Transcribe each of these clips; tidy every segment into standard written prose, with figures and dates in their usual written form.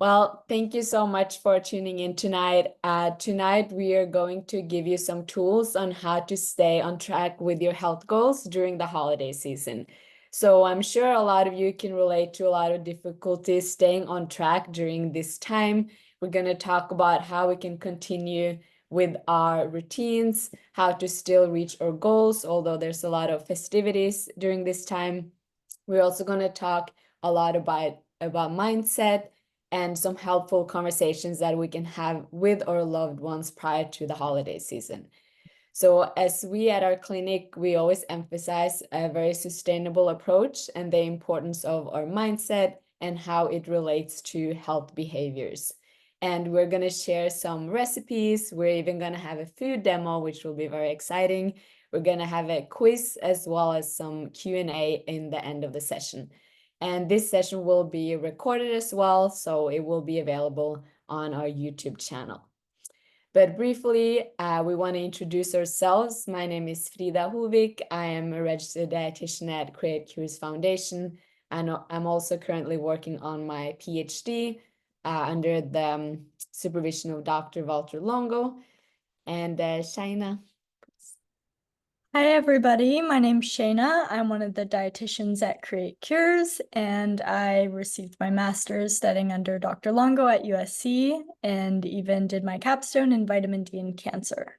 Well, thank you so much for tuning in tonight. Tonight, we are going to give you some tools on how to stay on track with your health goals during the holiday season. So I'm sure a lot of you can relate to a lot of difficulties staying on track during this time. We're going to talk about how we can continue with our routines, how to still reach our goals, although there's a lot of festivities during this time. We're also going to talk a lot about mindset and some helpful conversations that we can have with our loved ones prior to the holiday season. So as we at our clinic, we always emphasize a very sustainable approach and the importance of our mindset and how it relates to health behaviors. And we're going to share some recipes. We're even going to have a food demo, which will be very exciting. We're going to have a quiz as well as some Q&A in the end of the session. And this session will be recorded as well, so it will be available on our YouTube channel. But briefly, we want to introduce ourselves. My name is Frida Hovik. I am a registered dietitian at Create Cures Foundation. And I'm also currently working on my PhD under the supervision of Dr. Walter Longo. And Shayna. Hi, everybody. My name's Shayna. I'm one of the dietitians at Create Cures, and I received my master's studying under Dr. Longo at USC and even did my capstone in vitamin D and cancer.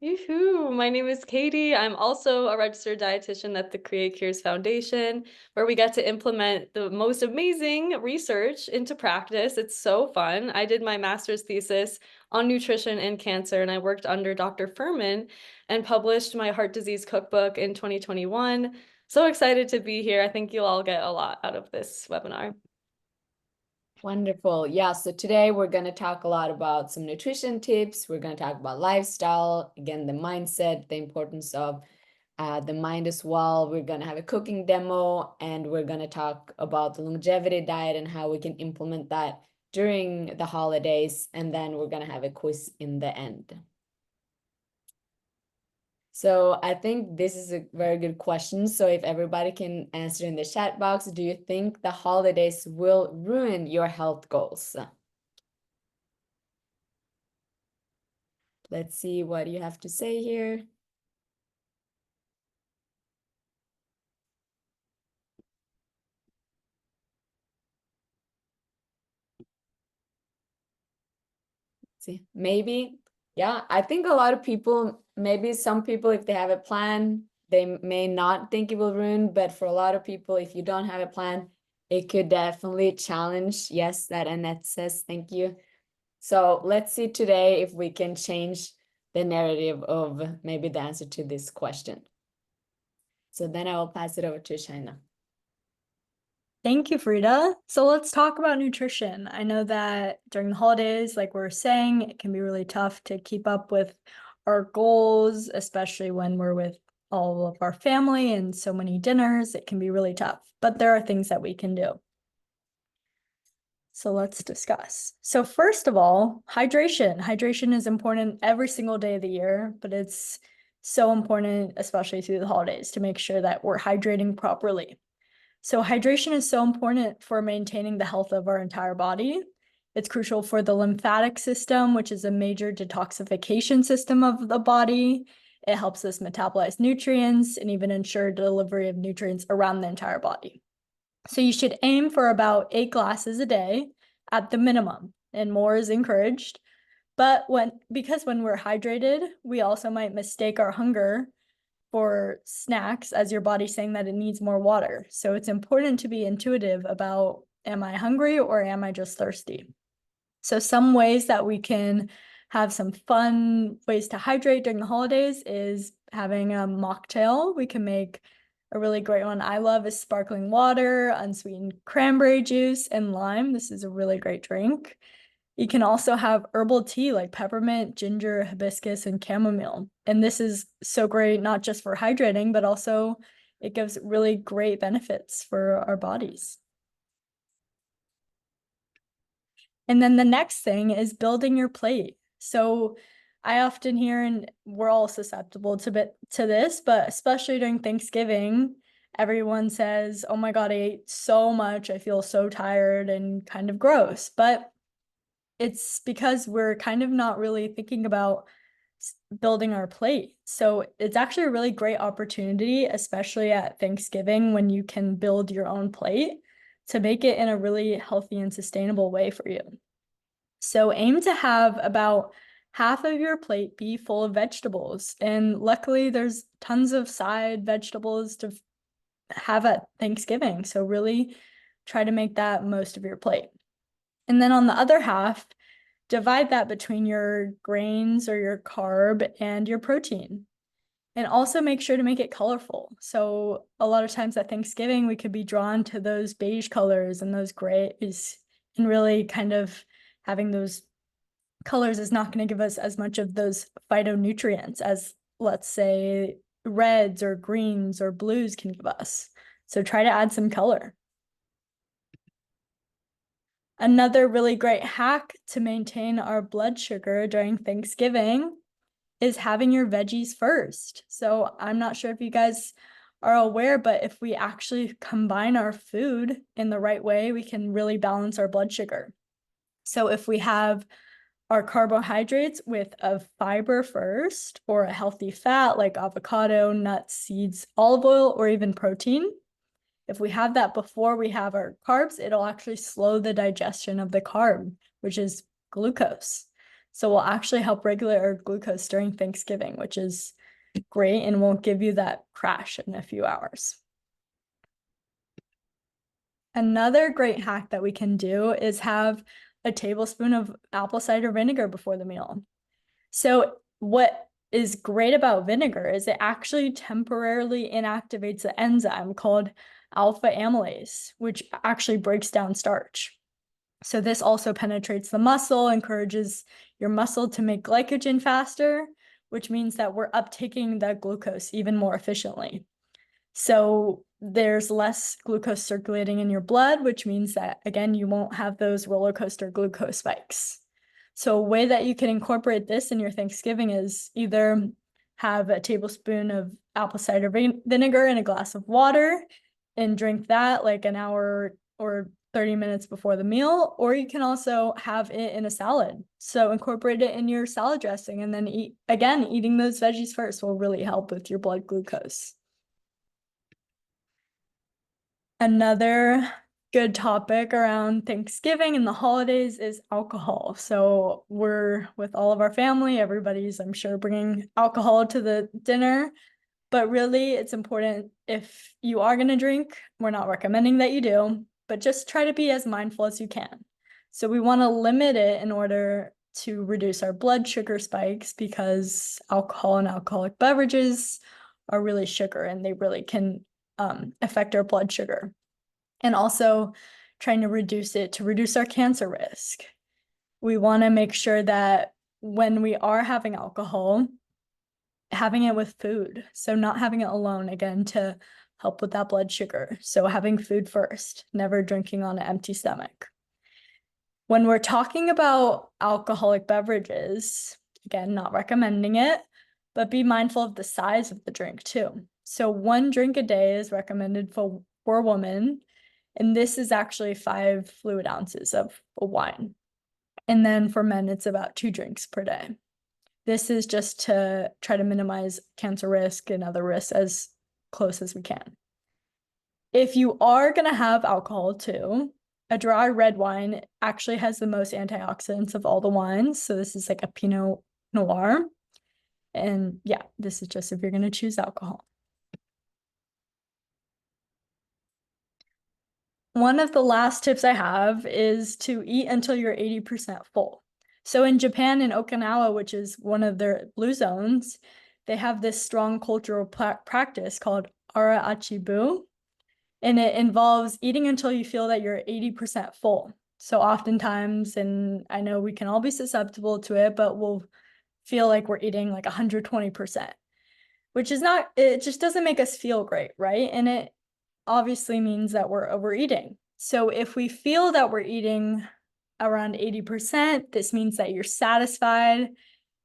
Yoo-hoo! My name is Katie. I'm also a registered dietitian at the Create Cures Foundation, where we get to implement the most amazing research into practice. It's so fun. I did my master's thesis on nutrition and cancer, and I worked under Dr. Feinerman and published my heart disease cookbook in 2021. So excited to be here. I think you'll all get a lot out of this webinar. Wonderful. Yeah, so today we're going to talk a lot about some nutrition tips. We're going to talk about lifestyle, again, the mindset, the importance of the mind as well. We're going to have a cooking demo, and we're going to talk about the longevity diet and how we can implement that during the holidays. And then we're going to have a quiz in the end. So I think this is a very good question. So if everybody can answer in the chat box, do you think the holidays will ruin your health goals? Let's see what you have to say here. See, maybe, yeah, I think a lot of people, maybe some people, if they have a plan, they may not think it will ruin, but for a lot of people, if you don't have a plan, it could definitely challenge. Yes, that Annette says, thank you. So let's see today if we can change the narrative of maybe the answer to this question. So then I will pass it over to Shayna. Thank you, Frida. So let's talk about nutrition. I know that during the holidays, like we were saying, it can be really tough to keep up with our goals, especially when we're with all of our family and so many dinners. It can be really tough, but there are things that we can do. So let's discuss. So first of all, hydration. Hydration is important every single day of the year, but it's so important, especially through the holidays, to make sure that we're hydrating properly. So hydration is so important for maintaining the health of our entire body. It's crucial for the lymphatic system, which is a major detoxification system of the body. It helps us metabolize nutrients and even ensure delivery of nutrients around the entire body. So you should aim for about 8 glasses a day at the minimum, and more is encouraged. But because when we're hydrated, we also might mistake our hunger for snacks as your body's saying that it needs more water. So it's important to be intuitive about, am I hungry or am I just thirsty? So some ways that we can have some fun ways to hydrate during the holidays is having a mocktail. We can make a really great one I love is sparkling water, unsweetened cranberry juice, and lime. This is a really great drink. You can also have herbal tea like peppermint, ginger, hibiscus, and chamomile. And this is so great, not just for hydrating, but also it gives really great benefits for our bodies. And then the next thing is building your plate. So I often hear, and we're all susceptible to this, but especially during Thanksgiving, everyone says, oh my God, I ate so much, I feel so tired and kind of gross. But it's because we're kind of not really thinking about building our plate. So it's actually a really great opportunity, especially at Thanksgiving, when you can build your own plate to make it in a really healthy and sustainable way for you. So aim to have about half of your plate be full of vegetables. And luckily, there's tons of side vegetables to have at Thanksgiving. So really try to make that most of your plate. And then on the other half, divide that between your grains or your carb and your protein. And also make sure to make it colorful. So a lot of times at Thanksgiving, we could be drawn to those beige colors and those grays, and really kind of having those colors is not going to give us as much of those phytonutrients as, let's say, reds or greens or blues can give us. So try to add some color. Another really great hack to maintain our blood sugar during Thanksgiving is having your veggies first. So I'm not sure if you guys are aware, but if we actually combine our food in the right way, we can really balance our blood sugar. So if we have our carbohydrates with a fiber first, or a healthy fat like avocado, nuts, seeds, olive oil, or even protein, if we have that before we have our carbs, it'll actually slow the digestion of the carb, which is glucose. So we'll actually help regulate our glucose during Thanksgiving, which is great and won't give you that crash in a few hours. Another great hack that we can do is have a tablespoon of apple cider vinegar before the meal. So what is great about vinegar is it actually temporarily inactivates the enzyme called alpha amylase, which actually breaks down starch. So this also penetrates the muscle, encourages your muscle to make glycogen faster, which means that we're uptaking the glucose even more efficiently. So there's less glucose circulating in your blood, which means that, again, you won't have those roller coaster glucose spikes. So a way that you can incorporate this in your Thanksgiving is either have a tablespoon of apple cider vinegar in a glass of water and drink that like an hour or 30 minutes before the meal, or you can also have it in a salad. So incorporate it in your salad dressing, and then eating those veggies first will really help with your blood glucose. Another good topic around Thanksgiving and the holidays is alcohol. So we're with all of our family, everybody's, I'm sure, bringing alcohol to the dinner. But really, it's important, if you are going to drink, we're not recommending that you do, but just try to be as mindful as you can. So we want to limit it in order to reduce our blood sugar spikes, because alcohol and alcoholic beverages are really sugar and they really can affect our blood sugar. And also trying to reduce it to reduce our cancer risk. We want to make sure that when we are having alcohol, having it with food. So not having it alone, again, to help with that blood sugar. So having food first, never drinking on an empty stomach. When we're talking about alcoholic beverages, again, not recommending it, but be mindful of the size of the drink too. So 1 drink a day is recommended for women, and this is actually 5 fluid ounces of a wine. And then for men, it's about 2 drinks per day. This is just to try to minimize cancer risk and other risks as close as we can. If you are going to have alcohol too, a dry red wine actually has the most antioxidants of all the wines. So this is like a Pinot Noir. And yeah, this is just if you're going to choose alcohol. One of the last tips I have is to eat until you're 80% full. So in Japan and Okinawa, which is one of their blue zones, they have this strong cultural practice called ara achibu, and it involves eating until you feel that you're 80% full. So oftentimes, and I know we can all be susceptible to it, but we'll feel like we're eating like 120%, which is not, it just doesn't make us feel great, right? And it obviously means that we're overeating. So if we feel that we're eating around 80%, this means that you're satisfied.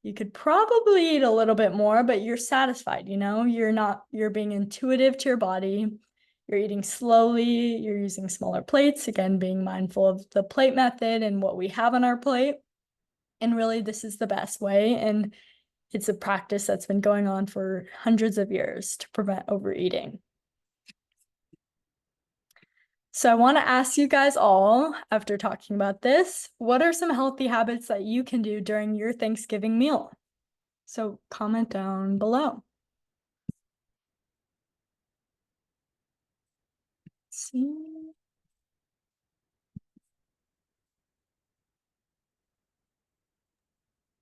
You could probably eat a little bit more, but you're satisfied, you're being intuitive to your body. You're eating slowly, you're using smaller plates, again, being mindful of the plate method and what we have on our plate. And really, this is the best way. And it's a practice that's been going on for hundreds of years to prevent overeating. So I want to ask you guys all, after talking about this, what are some healthy habits that you can do during your Thanksgiving meal? So comment down below. Let's see.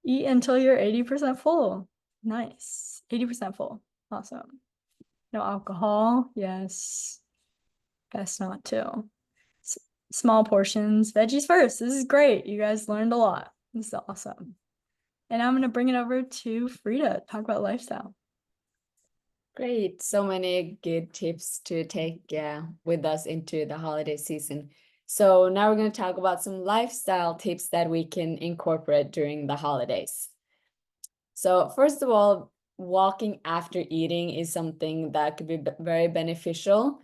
Eat until you're 80% full. Nice. 80% full. Awesome. No alcohol. Yes. Best not to. Small portions. Veggies first. This is great. You guys learned a lot. This is awesome. And I'm going to bring it over to Frida, talk about lifestyle. Great. So many good tips to take with us into the holiday season. So now we're going to talk about some lifestyle tips that we can incorporate during the holidays. So first of all, walking after eating is something that could be very beneficial.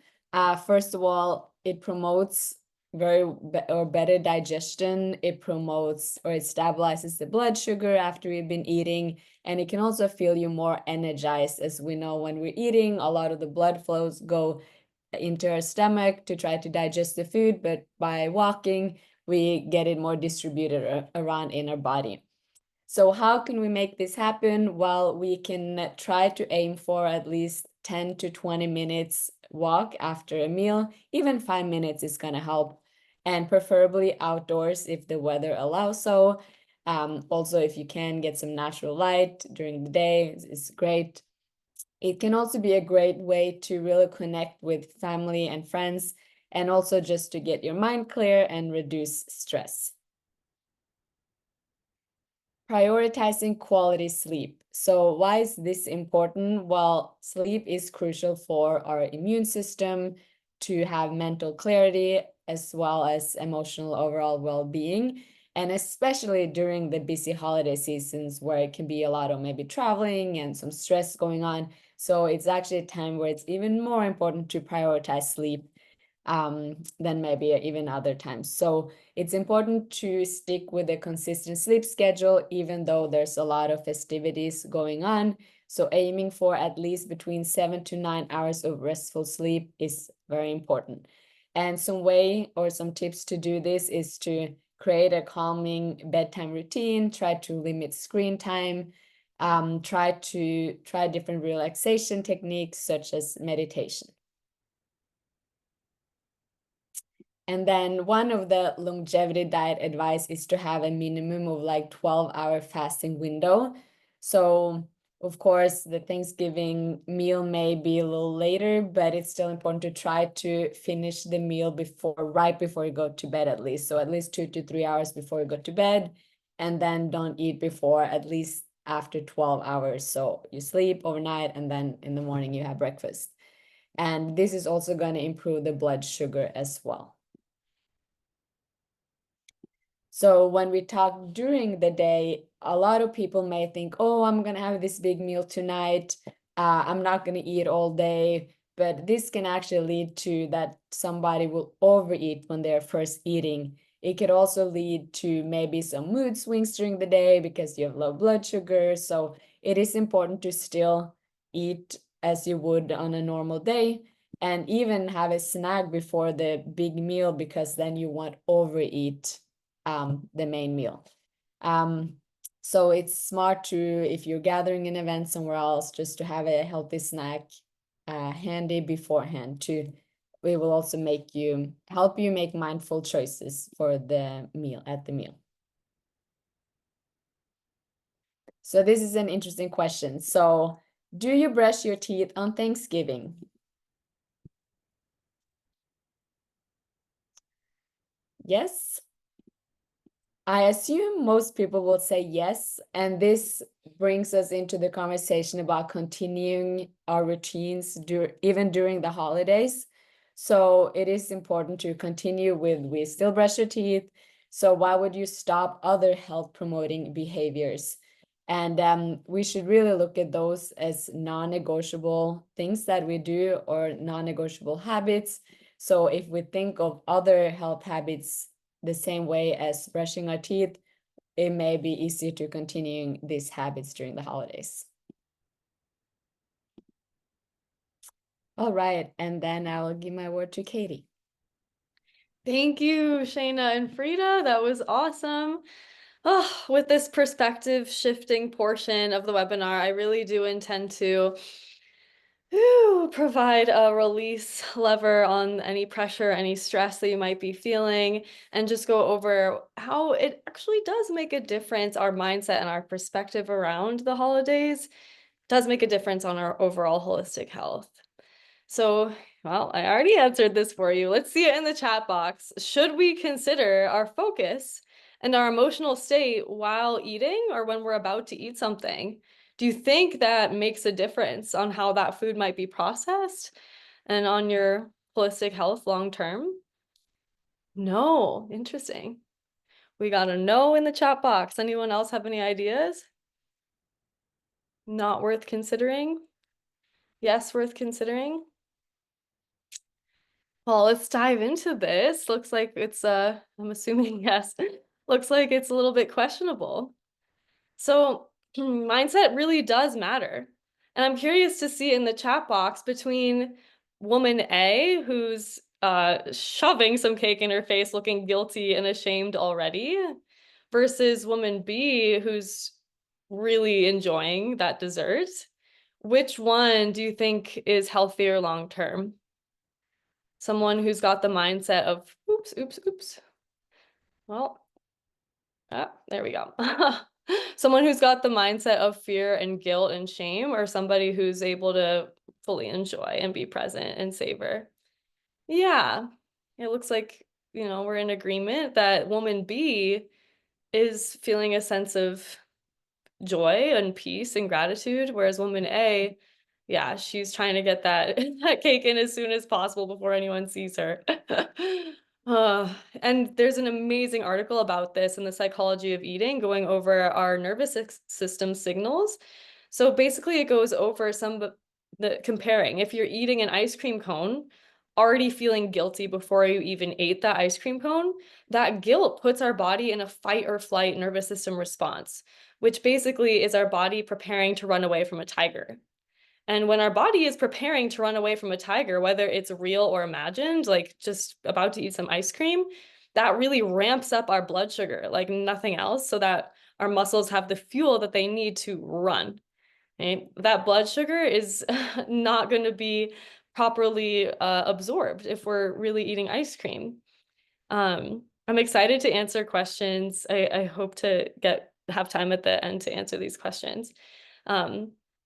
First of all, it promotes better digestion. It promotes or it stabilizes the blood sugar after we've been eating, and it can also feel you more energized. As we know, when we're eating, a lot of the blood flows go into our stomach to try to digest the food, but by walking, we get it more distributed around in our body. So how can we make this happen? Well, we can try to aim for at least 10 to 20 minutes walk after a meal. Even 5 minutes is going to help, and preferably outdoors if the weather allows so. Also, if you can get some natural light during the day, it's great. It can also be a great way to really connect with family and friends, and also just to get your mind clear and reduce stress. Prioritizing quality sleep. So why is this important? Well, sleep is crucial for our immune system, to have mental clarity, as well as emotional overall well-being. And especially during the busy holiday seasons where it can be a lot of maybe traveling and some stress going on. So it's actually a time where it's even more important to prioritize sleep than maybe even other times. So it's important to stick with a consistent sleep schedule, even though there's a lot of festivities going on. So aiming for at least between 7 to 9 hours of restful sleep is very important. And some way or some tips to do this is to create a calming bedtime routine, try to limit screen time, try different relaxation techniques such as meditation. And then one of the longevity diet advice is to have a minimum of like 12-hour fasting window. So of course, the Thanksgiving meal may be a little later, but it's still important to try to finish the meal right before you go to bed at least. So at least 2 to 3 hours before you go to bed, and then don't eat before at least after 12 hours. So you sleep overnight, and then in the morning you have breakfast. And this is also going to improve the blood sugar as well. So when we talk during the day, a lot of people may think, oh, I'm going to have this big meal tonight. I'm not going to eat all day. But this can actually lead to that somebody will overeat when they're first eating. It could also lead to maybe some mood swings during the day because you have low blood sugar. So it is important to still eat as you would on a normal day, and even have a snack before the big meal, because then you won't overeat the main meal. So it's smart to, if you're gathering an event somewhere else, just to have a healthy snack handy beforehand. It will also help you make mindful choices for the meal at the meal. So this is an interesting question. So, do you brush your teeth on Thanksgiving? Yes. I assume most people will say yes, and this brings us into the conversation about continuing our routines even during the holidays. So it is important to continue we still brush your teeth. So why would you stop other health promoting behaviors? And we should really look at those as non-negotiable things that we do or non-negotiable habits. So if we think of other health habits the same way as brushing our teeth, it may be easier to continue these habits during the holidays. All right, and then I will give my word to Katie. Thank you, Shayna and Frida. That was awesome. Oh, with this perspective shifting portion of the webinar, I really do intend to provide a release lever on any pressure, any stress that you might be feeling, and just go over how it actually does make a difference. Our mindset and our perspective around the holidays does make a difference on our overall holistic health. So, well, I already answered this for you. Let's see it in the chat box. Should we consider our focus and our emotional state while eating or when we're about to eat something? Do you think that makes a difference on how that food might be processed and on your holistic health long term? No, interesting. We got a no in the chat box. Anyone else have any ideas? Not worth considering? Yes, worth considering? Well, let's dive into this. Looks like it's I'm assuming yes. Looks like it's a little bit questionable. So mindset really does matter. And I'm curious to see in the chat box between woman A, who's shoving some cake in her face, looking guilty and ashamed already, versus woman B, who's really enjoying that dessert. Which one do you think is healthier long term? Someone who's got the mindset of, oops, oops, oops. Well, there we go. Someone who's got the mindset of fear and guilt and shame, or somebody who's able to fully enjoy and be present and savor. Yeah, it looks like, we're in agreement that woman B is feeling a sense of joy and peace and gratitude, whereas woman A, yeah, she's trying to get that, that cake in as soon as possible before anyone sees her. And there's an amazing article about this in the Psychology of Eating, going over our nervous system signals. So basically it goes over the comparing. If you're eating an ice cream cone, already feeling guilty before you even ate that ice cream cone, that guilt puts our body in a fight or flight nervous system response, which basically is our body preparing to run away from a tiger. And when our body is preparing to run away from a tiger, whether it's real or imagined, like just about to eat some ice cream, that really ramps up our blood sugar like nothing else, so that our muscles have the fuel that they need to run. Right? That blood sugar is not going to be properly absorbed if we're really eating ice cream. I'm excited to answer questions. I hope to have time at the end to answer these questions.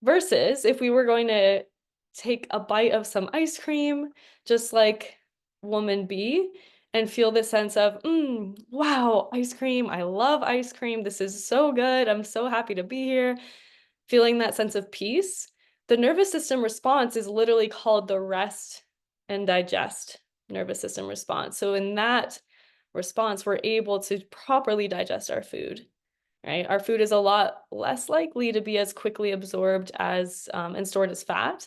Versus if we were going to take a bite of some ice cream, just like woman B, and feel the sense of, wow, ice cream. I love ice cream. This is so good. I'm so happy to be here. Feeling that sense of peace. The nervous system response is literally called the rest and digest nervous system response. So in that response, we're able to properly digest our food. Right? Our food is a lot less likely to be as quickly absorbed as and stored as fat,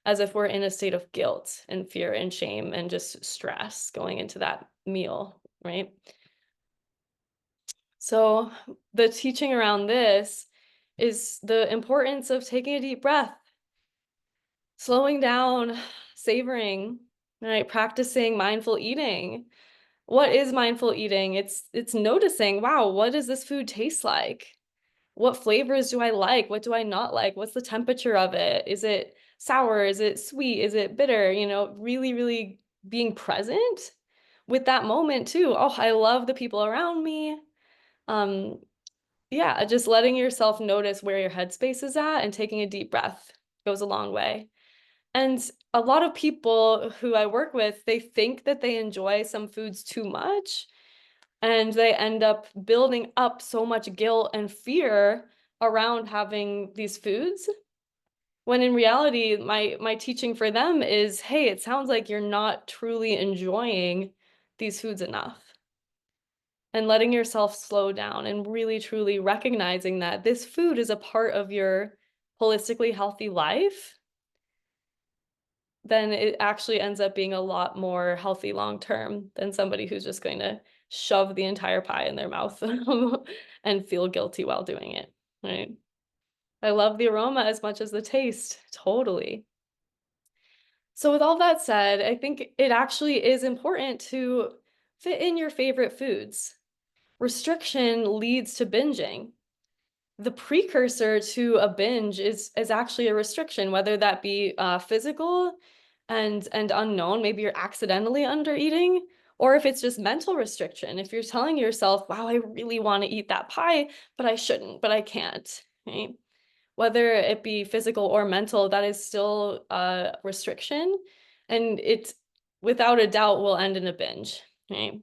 as if we're in a state of guilt and fear and shame and just stress going into that meal, right? So the teaching around this is the importance of taking a deep breath, slowing down, savoring, right? Practicing mindful eating. What is mindful eating? It's noticing, wow, what does this food taste like? What flavors do I like? What do I not like? What's the temperature of it? Is it sour? Is it sweet? Is it bitter? Really, really being present with that moment too. Oh, I love the people around me. Yeah, just letting yourself notice where your headspace is at and taking a deep breath goes a long way. And a lot of people who I work with, they think that they enjoy some foods too much, and they end up building up so much guilt and fear around having these foods. When in reality, my teaching for them is, hey, it sounds like you're not truly enjoying these foods enough. and letting yourself slow down and really truly recognizing that this food is a part of your holistically healthy life, then it actually ends up being a lot more healthy long term than somebody who's just going to shove the entire pie in their mouth and feel guilty while doing it, right? I love the aroma as much as the taste, totally. So with all that said, I think it actually is important to fit in your favorite foods. Restriction leads to binging. The precursor to a binge is actually a restriction, whether that be physical and unknown, maybe you're accidentally under eating, or if it's just mental restriction. If you're telling yourself, wow, I really want to eat that pie, but I shouldn't, but I can't, right? Whether it be physical or mental, that is still a restriction, and it without a doubt will end in a binge, right?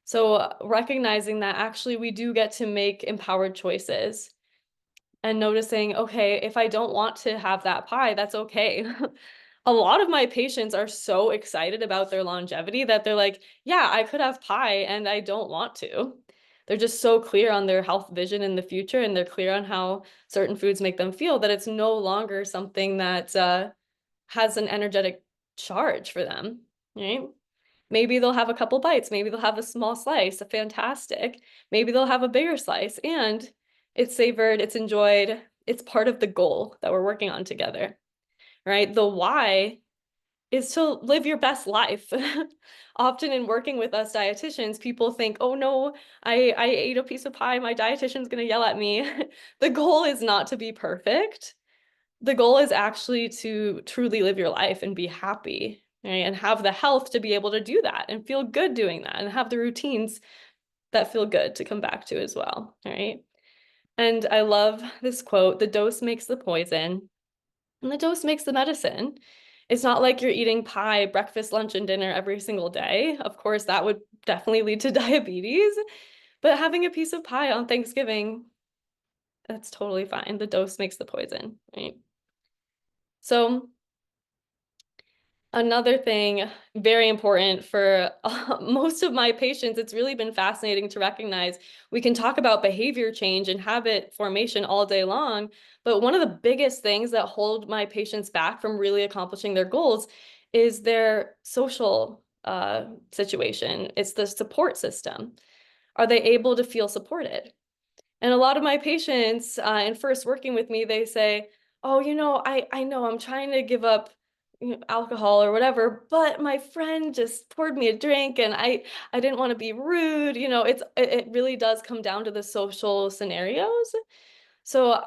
So recognizing that actually we do get to make empowered choices and noticing, okay, if I don't want to have that pie, that's okay. A lot of my patients are so excited about their longevity that they're like, yeah, I could have pie and I don't want to. They're just so clear on their health vision in the future, and they're clear on how certain foods make them feel, that it's no longer something that has an energetic charge for them, right? Maybe they'll have a couple bites, maybe they'll have a small slice, fantastic. Maybe they'll have a bigger slice, and it's savored, it's enjoyed, it's part of the goal that we're working on together, right? The why is to live your best life. Often in working with us dietitians, people think, oh no, I ate a piece of pie, my dietitian's gonna yell at me. The goal is not to be perfect. The goal is actually to truly live your life and be happy, right? And have the health to be able to do that and feel good doing that, and have the routines that feel good to come back to as well, right? And I love this quote, the dose makes the poison, and the dose makes the medicine. It's not like you're eating pie, breakfast, lunch, and dinner every single day. Of course, that would definitely lead to diabetes, but having a piece of pie on Thanksgiving, that's totally fine. The dose makes the poison, right? So another thing very important for most of my patients, it's really been fascinating to recognize we can talk about behavior change and habit formation all day long, but one of the biggest things that hold my patients back from really accomplishing their goals is their social situation. It's the support system. Are they able to feel supported? And a lot of my patients, in first working with me, they say, oh, I know I'm trying to give up alcohol or whatever, but my friend just poured me a drink and I didn't want to be rude. It really does come down to the social scenarios. So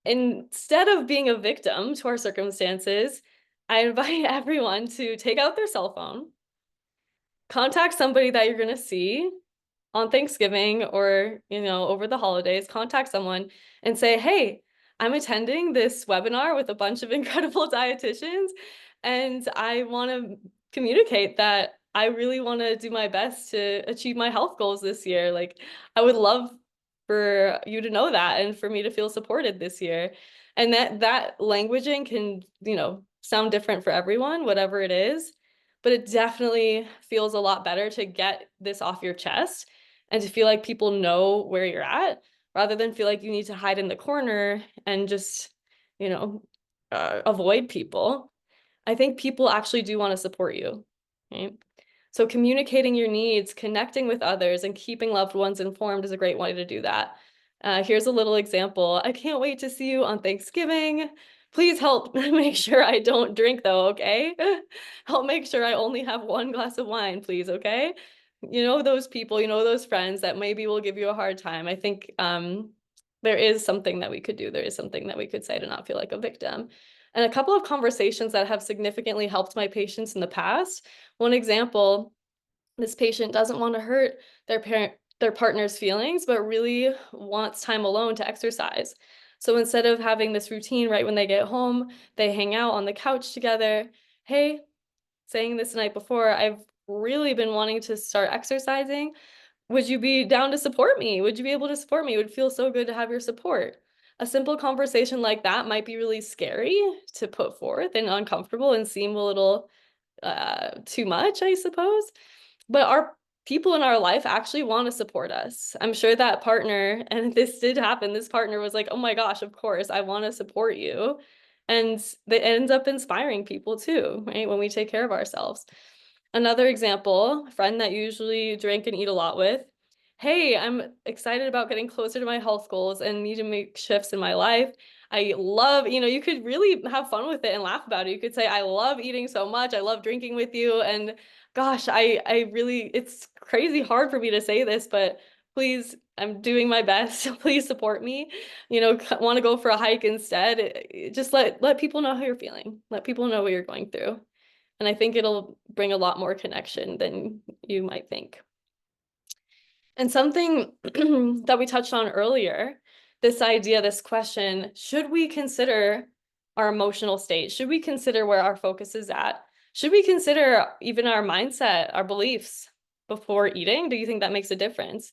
instead of being a victim to our circumstances, I invite everyone to take out their cell phone, contact somebody that you're going to see on Thanksgiving or, over the holidays, contact someone and say, hey, I'm attending this webinar with a bunch of incredible dietitians, and I want to communicate that I really want to do my best to achieve my health goals this year. Like, I would love for you to know that and for me to feel supported this year. And that languaging can, sound different for everyone, whatever it is, but it definitely feels a lot better to get this off your chest and to feel like people know where you're at, rather than feel like you need to hide in the corner and just, avoid people. I think people actually do want to support you, right? So communicating your needs, connecting with others, and keeping loved ones informed is a great way to do that. Here's a little example. I can't wait to see you on Thanksgiving. Please help make sure I don't drink though, okay? Help make sure I only have one glass of wine, please, okay? Those people, those friends that maybe will give you a hard time. I think there is something that we could do. There is something that we could say to not feel like a victim. And a couple of conversations that have significantly helped my patients in the past. One example, this patient doesn't want to hurt their partner's feelings, but really wants time alone to exercise. So instead of having this routine right when they get home, they hang out on the couch together. Hey, saying this the night before, I've really been wanting to start exercising. Would you be down to support me? Would you be able to support me? It would feel so good to have your support. A simple conversation like that might be really scary to put forth and uncomfortable and seem a little too much, I suppose. But our people in our life actually want to support us. I'm sure that partner, and this did happen, this partner was like, oh my gosh, of course, I want to support you. And it ends up inspiring people too, right? When we take care of ourselves. Another example, a friend that usually drink and eat a lot with, hey, I'm excited about getting closer to my health goals and need to make shifts in my life. I love, you could really have fun with it and laugh about it. You could say, I love eating so much. I love drinking with you. And gosh, I really, it's crazy hard for me to say this, but please, I'm doing my best. Please support me. Want to go for a hike instead. Just let people know how you're feeling. Let people know what you're going through. And I think it'll bring a lot more connection than you might think. And something that we touched on earlier, this idea, this question, should we consider our emotional state? Should we consider where our focus is at? Should we consider even our mindset, our beliefs before eating? Do you think that makes a difference?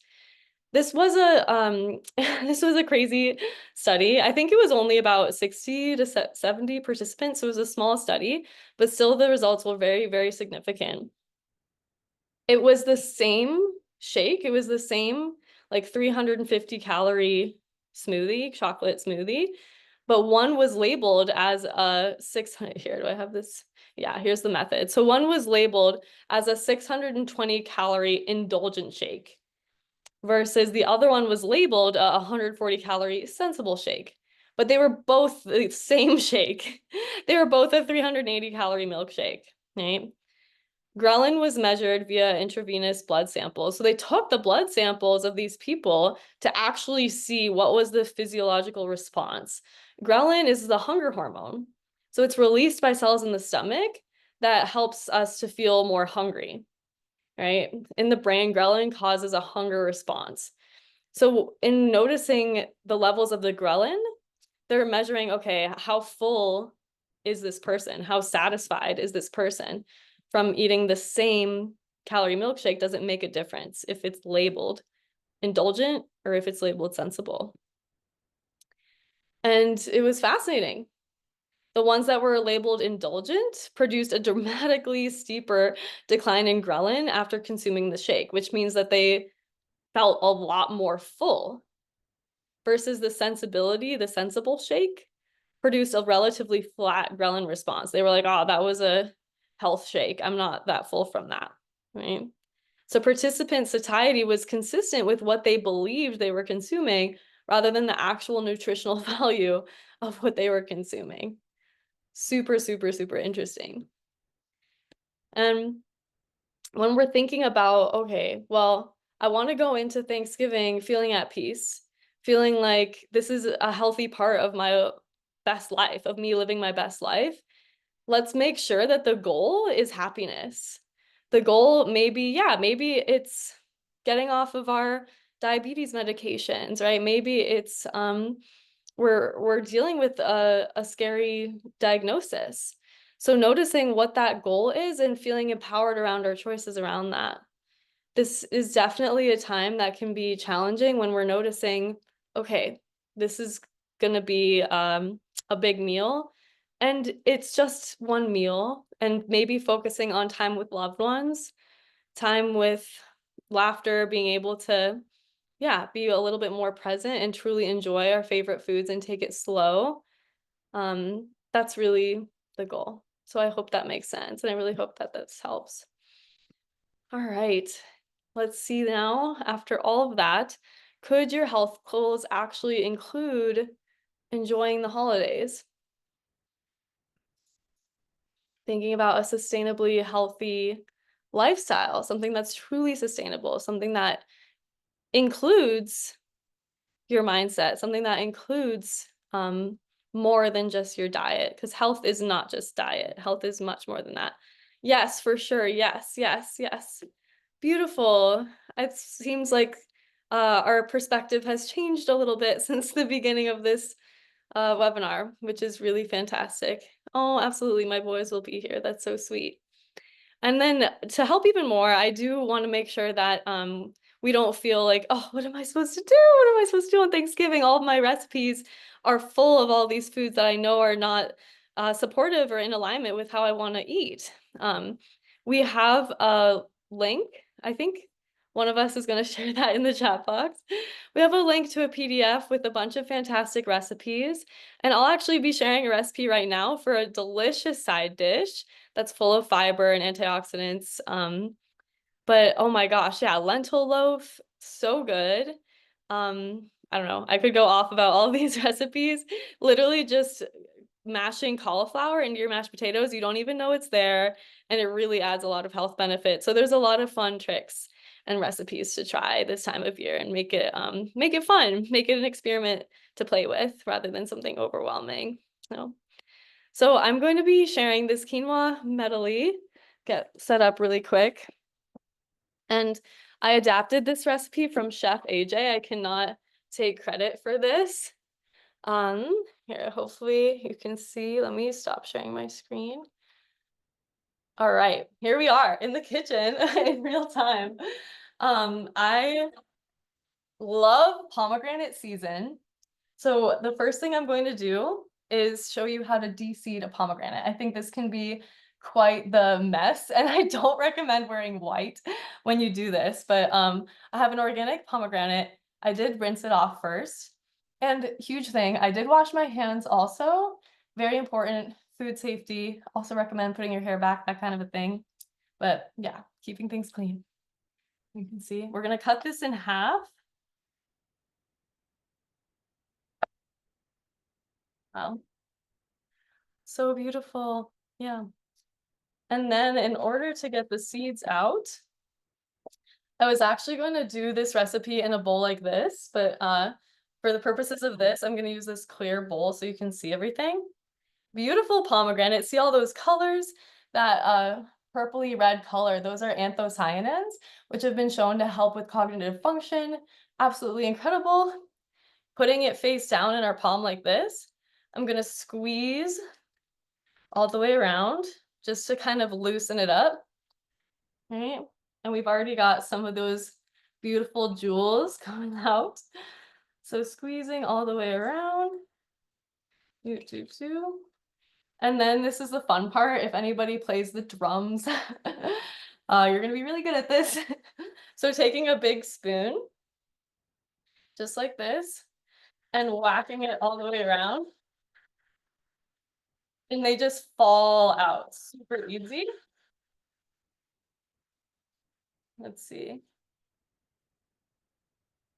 This was a this was a crazy study. I think it was only about 60 to 70 participants. So it was a small study, but still the results were very, very significant. It was the same shake. It was the same like 350 calorie smoothie, chocolate smoothie, but one was labeled as a 600, here, do I have this? Yeah, here's the method. So one was labeled as a 620 calorie indulgent shake versus the other one was labeled a 140 calorie sensible shake. But they were both the same shake. They were both a 380 calorie milkshake, right? Ghrelin was measured via intravenous blood samples. So they took the blood samples of these people to actually see what was the physiological response. Ghrelin is the hunger hormone. So it's released by cells in the stomach that helps us to feel more hungry, right? In the brain, ghrelin causes a hunger response. So in noticing the levels of the ghrelin, they're measuring, okay, how full is this person? How satisfied is this person? From eating the same calorie milkshake doesn't make a difference if it's labeled indulgent or if it's labeled sensible. And it was fascinating. The ones that were labeled indulgent produced a dramatically steeper decline in ghrelin after consuming the shake, which means that they felt a lot more full versus the sensible shake produced a relatively flat ghrelin response. They were like, oh, that was a health shake. I'm not that full from that, right? So participant satiety was consistent with what they believed they were consuming rather than the actual nutritional value of what they were consuming. Super, super, super interesting. And when we're thinking about, okay, well, I want to go into Thanksgiving feeling at peace, feeling like this is a healthy part of my best life, of me living my best life, let's make sure that the goal is happiness. The goal maybe it's getting off of our diabetes medications, right? Maybe it's we're dealing with a scary diagnosis. So noticing what that goal is and feeling empowered around our choices around that. This is definitely a time that can be challenging when we're noticing, okay, this is going to be a big meal and it's just one meal, and maybe focusing on time with loved ones, time with laughter, being able to, be a little bit more present and truly enjoy our favorite foods and take it slow. That's really the goal. So I hope that makes sense. And I really hope that this helps. All right, let's see now, after all of that, could your health goals actually include enjoying the holidays? Thinking about a sustainably healthy lifestyle, something that's truly sustainable, something that includes your mindset, something that includes more than just your diet, because health is not just diet. Health is much more than that. Yes, for sure. Yes, yes, yes. Beautiful. It seems like our perspective has changed a little bit since the beginning of this webinar, which is really fantastic. Oh, absolutely. My boys will be here. That's so sweet. And then to help even more, I do want to make sure that we don't feel like, oh, what am I supposed to do? What am I supposed to do on Thanksgiving? All of my recipes are full of all these foods that I know are not supportive or in alignment with how I want to eat. We have a link, I think One of us is going to share that in the chat box. We have a link to a PDF with a bunch of fantastic recipes, and I'll actually be sharing a recipe right now for a delicious side dish that's full of fiber and antioxidants. But oh my gosh, yeah, lentil loaf, so good. I don't know, I could go off about all these recipes. Literally just mashing cauliflower into your mashed potatoes, you don't even know it's there, and it really adds a lot of health benefits. So there's a lot of fun tricks and recipes to try this time of year and make it fun, make it an experiment to play with rather than something overwhelming. So I'm going to be sharing this quinoa medley, get set up really quick. And I adapted this recipe from Chef AJ. I cannot take credit for this. Here, hopefully you can see. Let me stop sharing my screen. All right, here we are in the kitchen in real time. I love pomegranate season. So the first thing I'm going to do is show you how to de-seed a pomegranate. I think this can be quite the mess, and I don't recommend wearing white when you do this, but I have an organic pomegranate. I did rinse it off first, and huge thing, I did wash my hands also. Very important, food safety. Also recommend putting your hair back, that kind of a thing. But yeah, keeping things clean. You can see, we're gonna cut this in half. Wow. So beautiful. Yeah. And then in order to get the seeds out, I was actually going to do this recipe in a bowl like this, but for the purposes of this, I'm going to use this clear bowl so you can see everything. Beautiful pomegranate. See all those colors? That purpley red color, those are anthocyanins, which have been shown to help with cognitive function. Absolutely incredible. Putting it face down in our palm like this, I'm going to squeeze all the way around just to kind of loosen it up. Right? And we've already got some of those beautiful jewels coming out. So squeezing all the way around. And then this is the fun part. If anybody plays the drums, you're gonna be really good at this. So taking a big spoon, just like this, and whacking it all the way around. And they just fall out super easy. Let's see.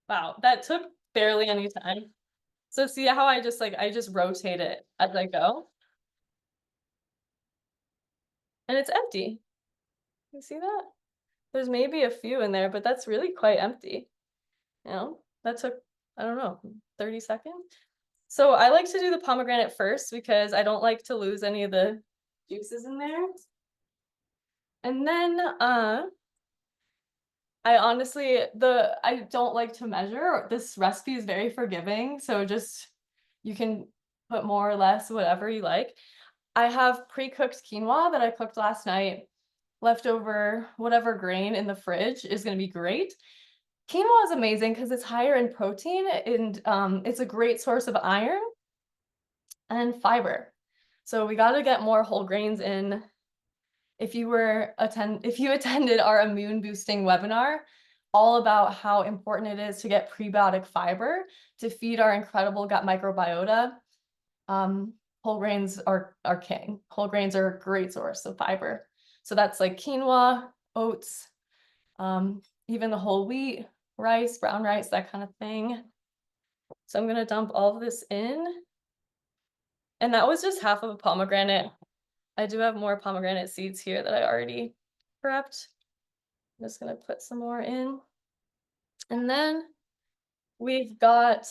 Wow, that took barely any time. So see how I just rotate it as I go? And it's empty. You see that? There's maybe a few in there, but that's really quite empty. You know, that took, I don't know, 30 seconds. So I like to do the pomegranate first because I don't like to lose any of the juices in there. And then I don't like to measure. This recipe is very forgiving, so just you can put more or less whatever you like. I have pre-cooked quinoa that I cooked last night. Leftover whatever grain in the fridge is going to be great. Quinoa is amazing because it's higher in protein and it's a great source of iron and fiber. So we got to get more whole grains in. If you attended our immune boosting webinar, all about how important it is to get prebiotic fiber to feed our incredible gut microbiota. Whole grains are king. Whole grains are a great source of fiber. So that's like quinoa, oats, even the whole wheat, rice, brown rice, that kind of thing. So I'm going to dump all of this in. And that was just half of a pomegranate. I do have more pomegranate seeds here that I already prepped. I'm just going to put some more in. And then we've got,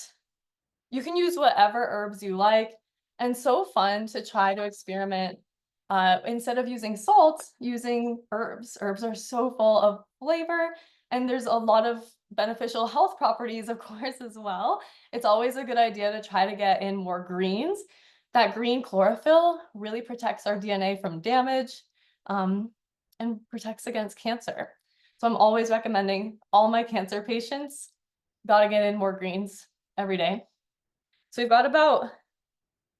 you can use whatever herbs you like. And so fun to try to experiment. Instead of using salt, using herbs. Herbs are so full of flavor, and there's a lot of beneficial health properties, of course, as well. It's always a good idea to try to get in more greens. That green chlorophyll really protects our DNA from damage and protects against cancer. So I'm always recommending all my cancer patients, gotta get in more greens every day. So we've got about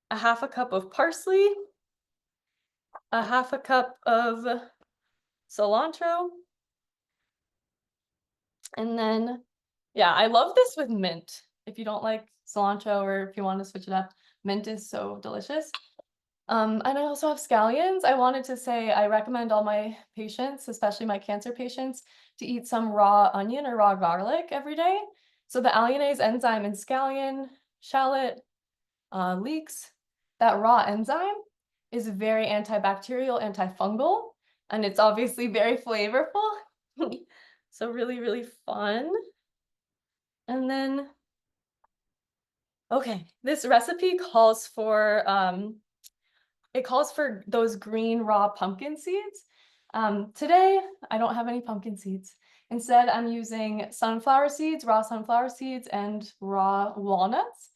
a half a cup of parsley, a half a cup of cilantro, And then, yeah, I love this with mint. If you don't like cilantro or if you want to switch it up, mint is so delicious. And I also have scallions. I wanted to say I recommend all my patients, especially my cancer patients, to eat some raw onion or raw garlic every day. So the alliinase enzyme in scallion, shallot, leeks, that raw enzyme is very antibacterial, antifungal, and it's obviously very flavorful. So really, really fun. And then, okay, this recipe calls for those green raw pumpkin seeds. Today, I don't have any pumpkin seeds. Instead, I'm using sunflower seeds, raw sunflower seeds, and raw walnuts.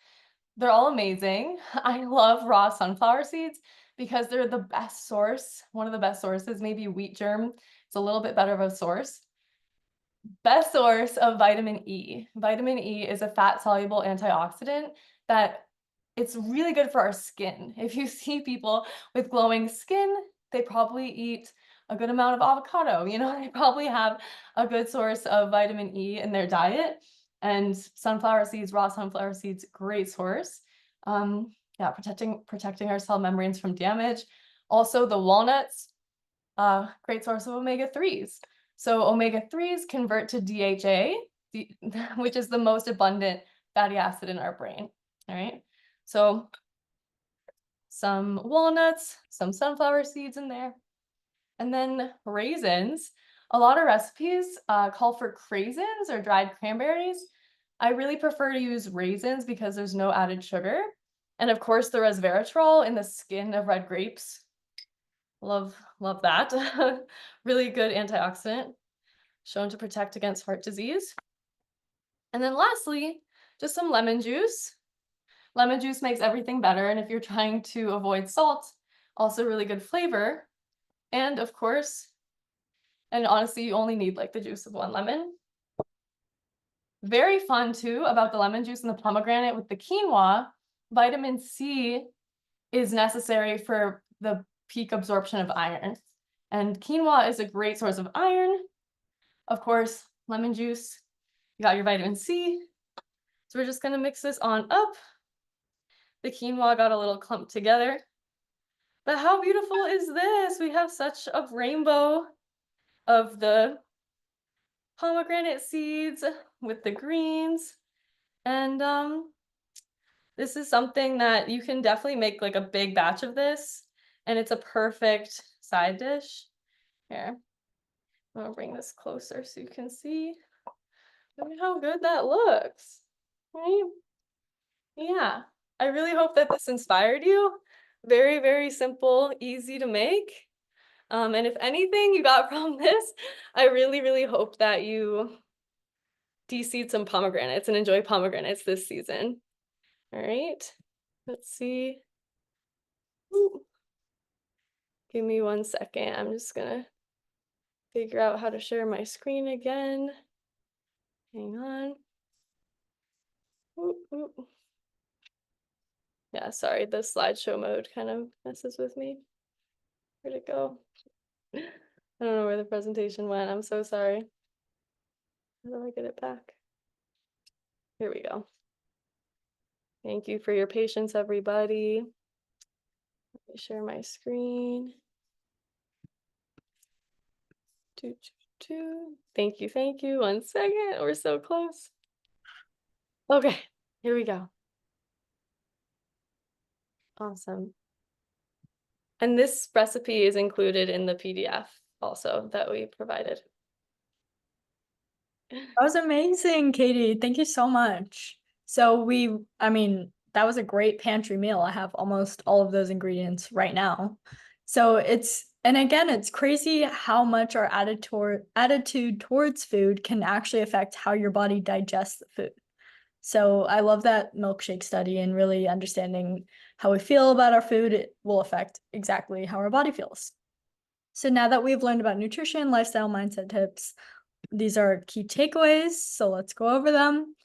They're all amazing. I love raw sunflower seeds because they're the best source, one of the best sources, maybe wheat germ. It's a little bit better of a source. Best source of vitamin E. Vitamin E is a fat-soluble antioxidant that it's really good for our skin. If you see people with glowing skin, they probably eat a good amount of avocado. You know, they probably have a good source of vitamin E in their diet. And sunflower seeds, raw sunflower seeds, great source. Yeah, protecting our cell membranes from damage. Also, the walnuts, great source of omega-3s. So omega-3s convert to DHA, which is the most abundant fatty acid in our brain. All right. So some walnuts, some sunflower seeds in there, and then raisins. A lot of recipes call for craisins or dried cranberries. I really prefer to use raisins because there's no added sugar. And of course, the resveratrol in the skin of red grapes. Love that. Really good antioxidant, shown to protect against heart disease. And then lastly, just some lemon juice. Lemon juice makes everything better, and if you're trying to avoid salt, also really good flavor. And of course, and honestly, you only need like the juice of one lemon. Very fun too about the lemon juice and the pomegranate with the quinoa, vitamin C is necessary for the peak absorption of iron. And quinoa is a great source of iron. Of course, lemon juice, you got your vitamin C. So we're just gonna mix this on up. The quinoa got a little clumped together. But how beautiful is this? We have such a rainbow of the pomegranate seeds with the greens. And this is something that you can definitely make like a big batch of this, and it's a perfect side dish. Here, I'm gonna bring this closer so you can see. Look at how good that looks, right? Yeah, I really hope that this inspired you. Very, very simple, easy to make. And if anything you got from this, I really, really hope that you de-seed some pomegranates and enjoy pomegranates this season. All right, let's see. Ooh. Give me 1 second. I'm just gonna figure out how to share my screen again. Hang on. Ooh, ooh. Yeah, sorry, the slideshow mode kind of messes with me. Where'd it go? I don't know where the presentation went. I'm so sorry. How do I get it back? Here we go. Thank you for your patience, everybody. Let me share my screen. Thank you, thank you. 1 second. We're so close. Okay, here we go. Awesome. And this recipe is included in the PDF also that we provided. That was amazing, Katie. Thank you so much. So that was a great pantry meal. I have almost all of those ingredients right now. So and again, it's crazy how much our attitude towards food can actually affect how your body digests the food. So I love that milkshake study, and really understanding how we feel about our food, it will affect exactly how our body feels. So now that we've learned about nutrition, lifestyle, mindset tips, these are key takeaways. So let's go over them.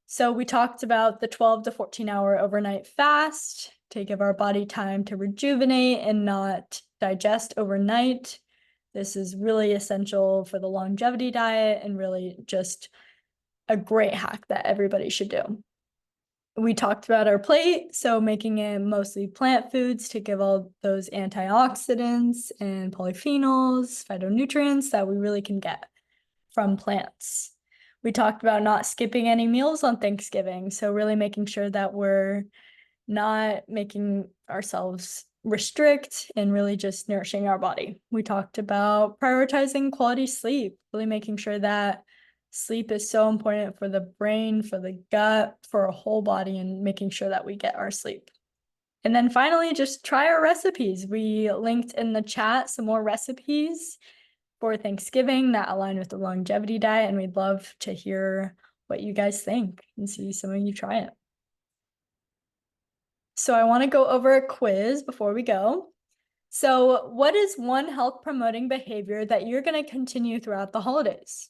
So we talked about the 12 to 14-hour overnight fast to give our body time to rejuvenate and not digest overnight. This is really essential for the longevity diet and really just a great hack that everybody should do. We talked about our plate, so making it mostly plant foods to give all those antioxidants and polyphenols, phytonutrients that we really can get from plants. We talked about not skipping any meals on Thanksgiving, so really making sure that we're not making ourselves restrict and really just nourishing our body. We talked about prioritizing quality sleep, really making sure that sleep is so important for the brain, for the gut, for our whole body, and making sure that we get our sleep. And then finally, just try our recipes. We linked in the chat some more recipes for Thanksgiving that align with the longevity diet, and we'd love to hear what you guys think and see some of you try it. So I want to go over a quiz before we go. So what is one health promoting behavior that you're going to continue throughout the holidays?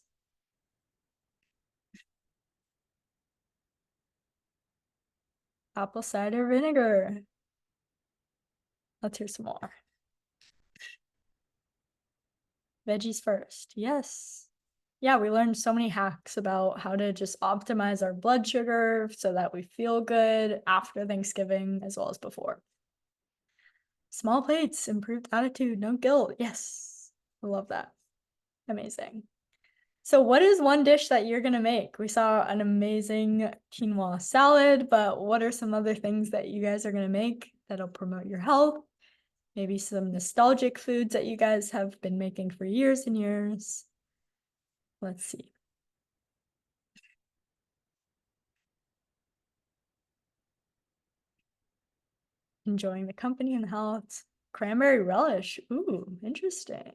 Apple cider vinegar. Let's hear some more. Veggies first. Yes. Yeah, we learned so many hacks about how to just optimize our blood sugar so that we feel good after Thanksgiving as well as before. Small plates, improved attitude, no guilt. Yes, I love that. Amazing. So what is one dish that you're going to make? We saw an amazing quinoa salad, but what are some other things that you guys are going to make that'll promote your health? Maybe some nostalgic foods that you guys have been making for years and years. Let's see. Enjoying the company and the health. Cranberry relish. Ooh, interesting.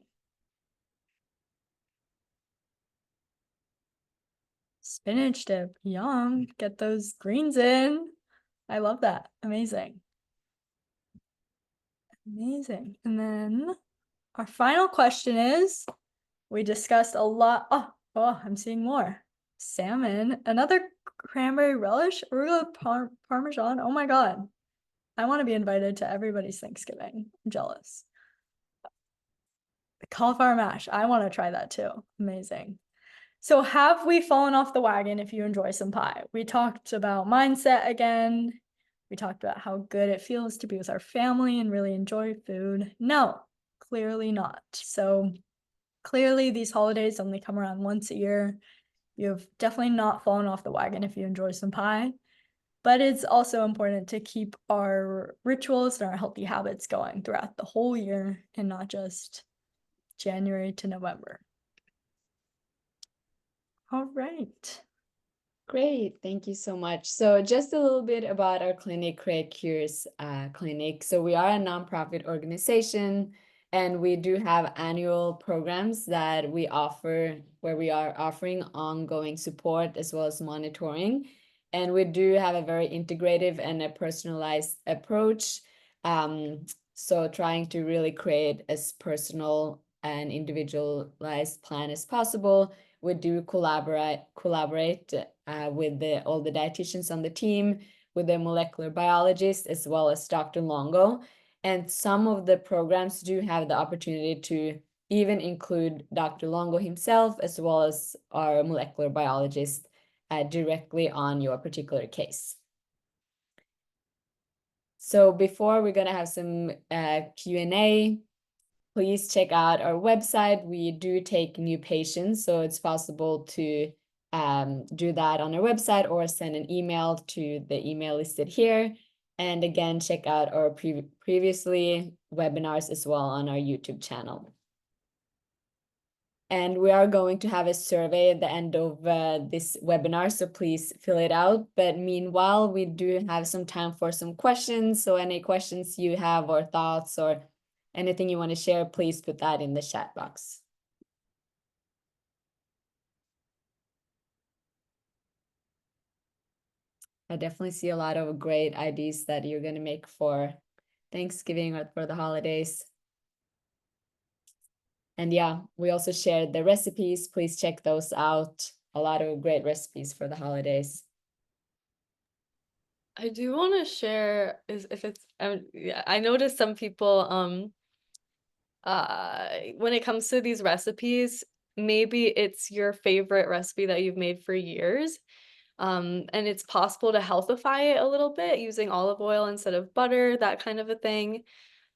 Spinach dip. Yum. Get those greens in. I love that. Amazing. Amazing. And then our final question is, we discussed a lot. Oh, I'm seeing more. Salmon. Another cranberry relish. Arugula parmesan. Oh my God. I want to be invited to everybody's Thanksgiving. I'm jealous. Cauliflower mash. I want to try that too. Amazing. So have we fallen off the wagon if you enjoy some pie? We talked about mindset again. We talked about how good it feels to be with our family and really enjoy food. No, clearly not. So clearly these holidays only come around once a year. You've definitely not fallen off the wagon if you enjoy some pie. But it's also important to keep our rituals and our healthy habits going throughout the whole year and not just January to November. All right. Great, thank you so much. So just a little bit about our clinic, Create Cures Clinic. So we are a nonprofit organization, and we do have annual programs that we offer where we are offering ongoing support as well as monitoring. And we do have a very integrative and a personalized approach. So trying to really create as personal and individualized plan as possible. We do collaborate with all the dietitians on the team, with the molecular biologist, as well as Dr. Longo. And some of the programs do have the opportunity to even include Dr. Longo himself, as well as our molecular biologist directly on your particular case. So before we're going to have some Q&A, please check out our website. We do take new patients, so it's possible to do that on our website or send an email to the email listed here. And again, check out our previously webinars as well on our YouTube channel. And we are going to have a survey at the end of this webinar, so please fill it out. But meanwhile, we do have some time for some questions. So any questions you have or thoughts or anything you want to share, please put that in the chat box. I definitely see a lot of great ideas that you're going to make for Thanksgiving or for the holidays. And yeah, we also shared the recipes. Please check those out. A lot of great recipes for the holidays. I do want to share is if it's yeah, I noticed some people when it comes to these recipes, maybe it's your favorite recipe that you've made for years. And it's possible to healthify it a little bit using olive oil instead of butter, that kind of a thing.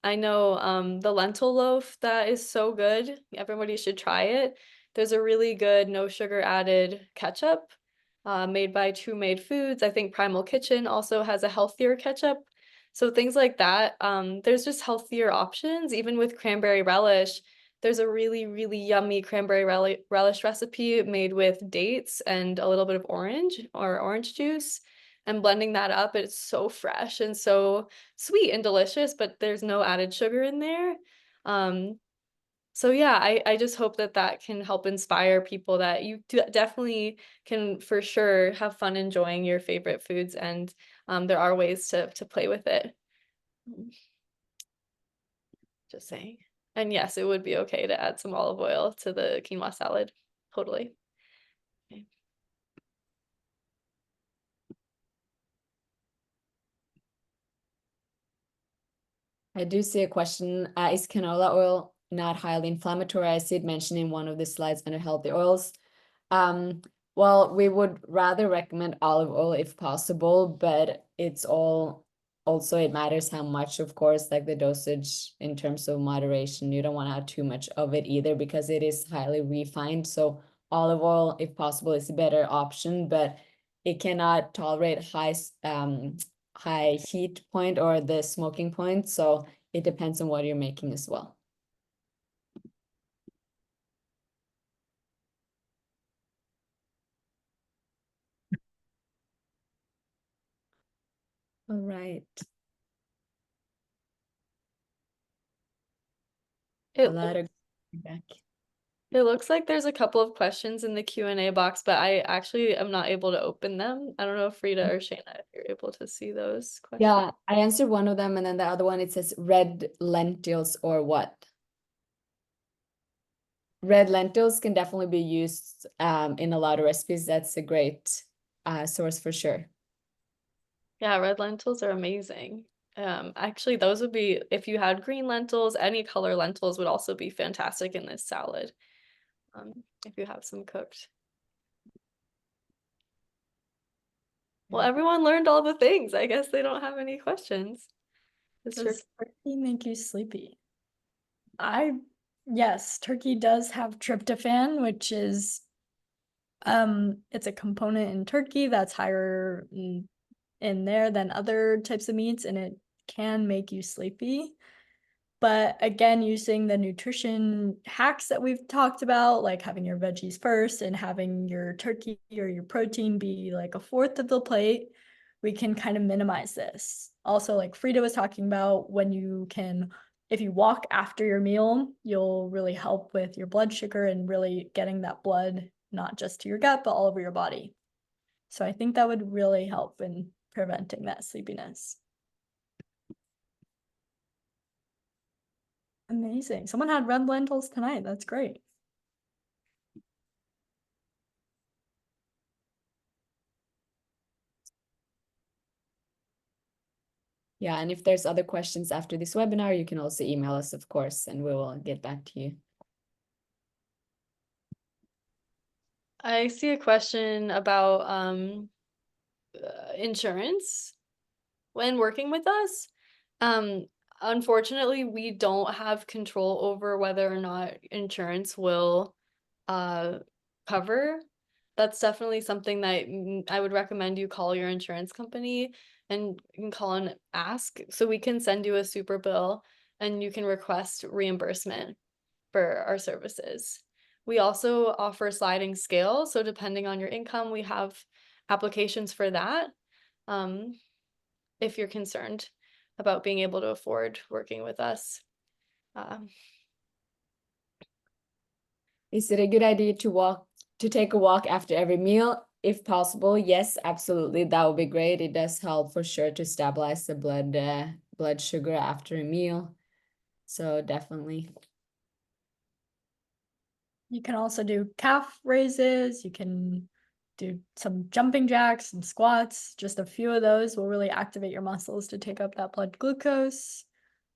I know the lentil loaf, that is so good. Everybody should try it. There's a really good no sugar added ketchup made by True Made Foods. I think Primal Kitchen also has a healthier ketchup. So things like that. There's just healthier options, even with cranberry relish. There's a really, really yummy cranberry relish recipe made with dates and a little bit of orange or orange juice. And blending that up, it's so fresh and so sweet and delicious, but there's no added sugar in there. So yeah, I just hope that that can help inspire people that you definitely can for sure have fun enjoying your favorite foods, and there are ways to play with it. Just saying. And yes, it would be okay to add some olive oil to the quinoa salad. Totally. Okay. I do see a question. Is canola oil not highly inflammatory? I see it mentioned in one of the slides under healthy oils. Well, we would rather recommend olive oil if possible, but it's all also it matters how much, of course, like the dosage in terms of moderation. You don't want to have too much of it either because it is highly refined. So olive oil, if possible, is a better option, but it cannot tolerate high heat point or the smoking point. So it depends on what you're making as well. All right. A lot of feedback. It looks like there's a couple of questions in the Q&A box, but I actually am not able to open them. I don't know if Frida or Shayna, if you're able to see those questions. Yeah, I answered one of them, and then the other one, it says red lentils or what? Red lentils can definitely be used in a lot of recipes. That's a great source for sure. Yeah, red lentils are amazing. Actually, those would be, if you had green lentils, any color lentils would also be fantastic in this salad. If you have some cooked. Well, everyone learned all the things. I guess they don't have any questions. Does turkey make you sleepy? Yes, turkey does have tryptophan, which is it's a component in turkey that's higher in there than other types of meats, and it can make you sleepy. But again, using the nutrition hacks that we've talked about, like having your veggies first and having your turkey or your protein be like a fourth of the plate, we can kind of minimize this. Also, like Frida was talking about, when you can, if you walk after your meal, you'll really help with your blood sugar and really getting that blood not just to your gut, but all over your body. So I think that would really help in preventing that sleepiness. Amazing. Someone had red lentils tonight. That's great. Yeah, and if there's other questions after this webinar, you can also email us, of course, and we will get back to you. I see a question about insurance when working with us. Unfortunately, we don't have control over whether or not insurance will cover. That's definitely something that I would recommend you call your insurance company and you can call and ask, so we can send you a super bill and you can request reimbursement for our services. We also offer sliding scale, so depending on your income, we have applications for that. If you're concerned about being able to afford working with us. Is it a good idea to take a walk after every meal? If possible, yes, absolutely. That would be great. It does help for sure to stabilize the blood sugar after a meal. So definitely. You can also do calf raises. You can do some jumping jacks, some squats. Just a few of those will really activate your muscles to take up that blood glucose.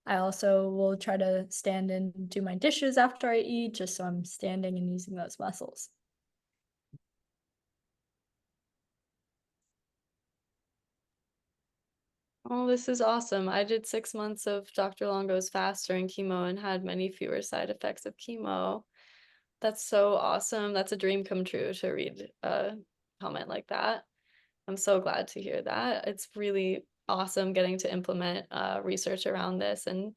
I also will try to stand and do my dishes after I eat, just so I'm standing and using those muscles. Oh, this is awesome. I did 6 months of Dr. Longo's fast during chemo and had many fewer side effects of chemo. That's so awesome. That's a dream come true to read a comment like that. I'm so glad to hear that. It's really awesome getting to implement research around this and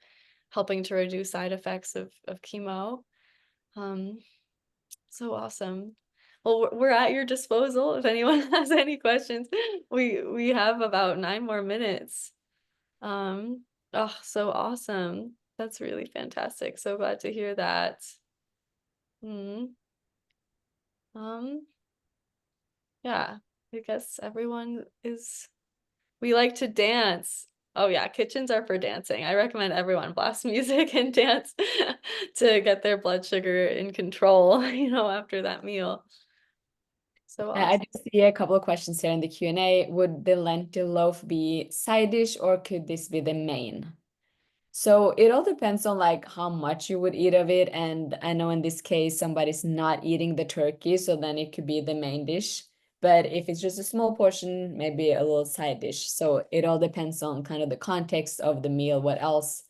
helping to reduce side effects of chemo. Um, so awesome. Well, we're at your disposal if anyone has any questions. We have about 9 more minutes. Oh, so awesome. That's really fantastic. So glad to hear that. Hmm. Yeah, I guess everyone is, we like to dance. Oh yeah, kitchens are for dancing. I recommend everyone blast music and dance to get their blood sugar in control, after that meal. So I awesome. just see a couple of questions here in the Q&A. Would the lentil loaf be side dish or could this be the main? So it all depends on like how much you would eat of it. And I know in this case, somebody's not eating the turkey, so then it could be the main dish. But if it's just a small portion, maybe a little side dish. So it all depends on kind of the context of the meal. What else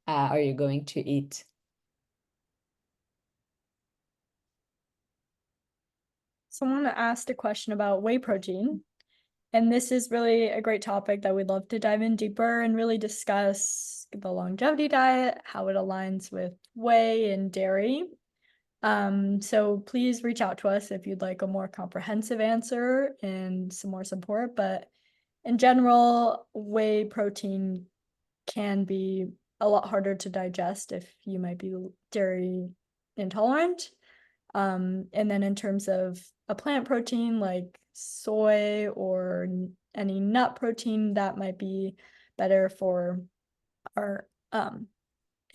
are you going to eat? Someone asked a question about whey protein, and this is really a great topic that we'd love to dive in deeper and really discuss the longevity diet, how it aligns with whey and dairy. So please reach out to us if you'd like a more comprehensive answer and some more support. But in general, whey protein can be a lot harder to digest if you might be dairy intolerant. And then in terms of a plant protein like soy or any nut protein, that might be better for our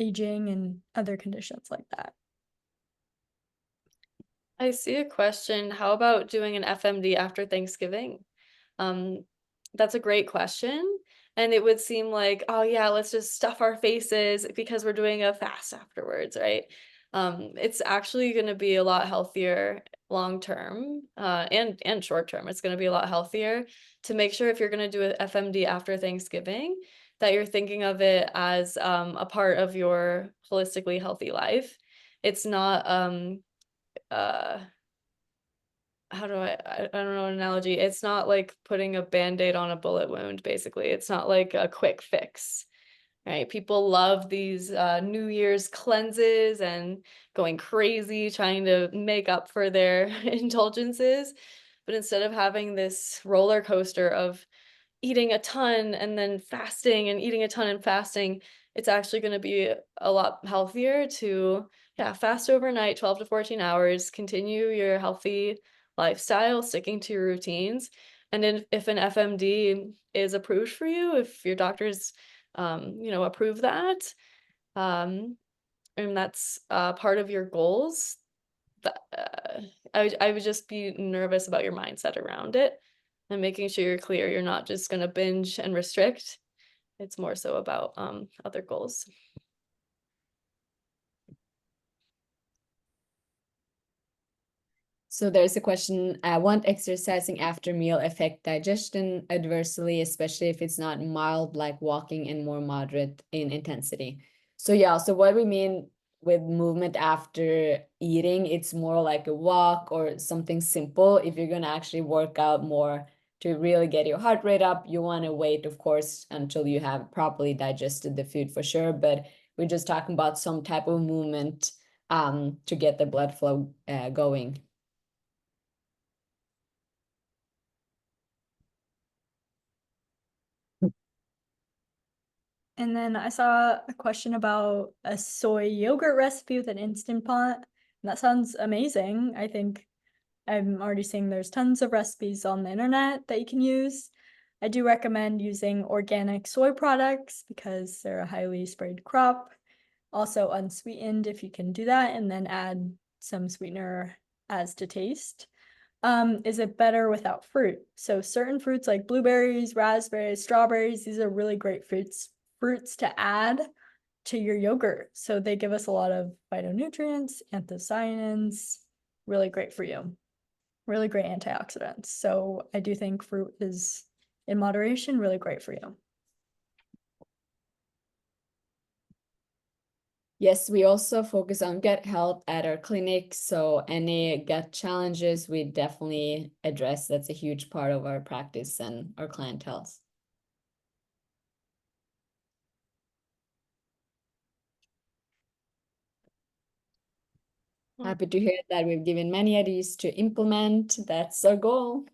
aging and other conditions like that. I see a question. How about doing an FMD after Thanksgiving? Um, that's a great question. And it would seem like, oh yeah, let's just stuff our faces because we're doing a fast afterwards, right? It's actually going to be a lot healthier long term, and short term. It's going to be a lot healthier to make sure if you're going to do an FMD after Thanksgiving, that you're thinking of it as a part of your holistically healthy life. It's not uh how do I don't know an analogy. It's not like putting a band-aid on a bullet wound, basically. It's not like a quick fix, right? People love these New Year's cleanses and going crazy trying to make up for their indulgences. But instead of having this roller coaster of eating a ton and then fasting and eating a ton and fasting, it's actually going to be a lot healthier to, yeah, fast overnight, 12 to 14 hours, continue your healthy lifestyle, sticking to your routines. And then if an FMD is approved for you, if your doctors, approve that, and that's part of your goals, I would just be nervous about your mindset around it and making sure you're clear. You're not just going to binge and restrict. It's more so about other goals. So there's a question, won't exercising after meal affect digestion adversely, especially if it's not mild like walking and more moderate in intensity? So yeah, so what we mean with movement after eating, it's more like a walk or something simple. If you're gonna actually work out more to really get your heart rate up, you want to wait, of course, until you have properly digested the food for sure. But we're just talking about some type of movement to get the blood flow going. And then I saw a question about a soy yogurt recipe with an Instant Pot. And that sounds amazing. I think I'm already seeing there's tons of recipes on the internet that you can use. I do recommend using organic soy products because they're a highly sprayed crop. Also unsweetened if you can do that, and then add some sweetener as to taste. Is it better without fruit? So certain fruits like blueberries, raspberries, strawberries, these are really great fruits to add. to your yogurt. So they give us a lot of phytonutrients, anthocyanins, really great for you, really great antioxidants. So I do think fruit is, in moderation, really great for you. Yes, we also focus on gut health at our clinic. So any gut challenges, we definitely address. That's a huge part of our practice and our clientele. Happy to hear that we've given many ideas to implement. That's our goal.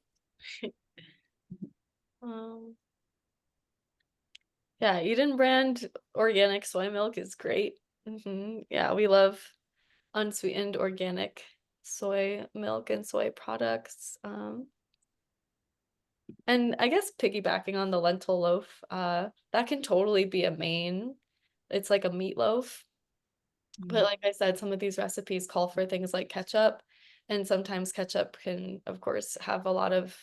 Yeah, Eden brand organic soy milk is great. Yeah, we love unsweetened organic soy milk and soy products. And I guess piggybacking on the lentil loaf, that can totally be a main. It's like a meatloaf. But like I said, some of these recipes call for things like ketchup, and sometimes ketchup can, of course, have a lot of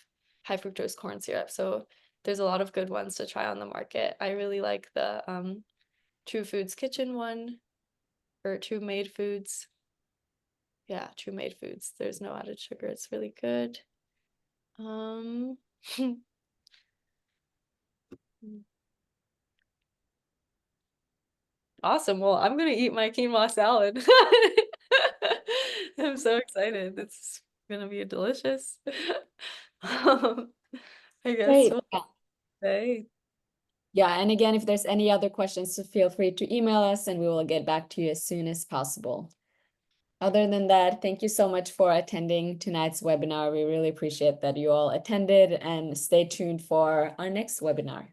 high fructose corn syrup. So there's a lot of good ones to try on the market. I really like the True Foods Kitchen one, or True Made Foods. Yeah, True Made Foods. There's no added sugar. It's really good. Awesome. Well, I'm gonna eat my quinoa salad. I'm so excited. It's gonna be delicious. I guess Great. we'll say. Yeah, and again, if there's any other questions, so feel free to email us and we will get back to you as soon as possible. Other than that, thank you so much for attending tonight's webinar. We really appreciate that you all attended, and stay tuned for our next webinar.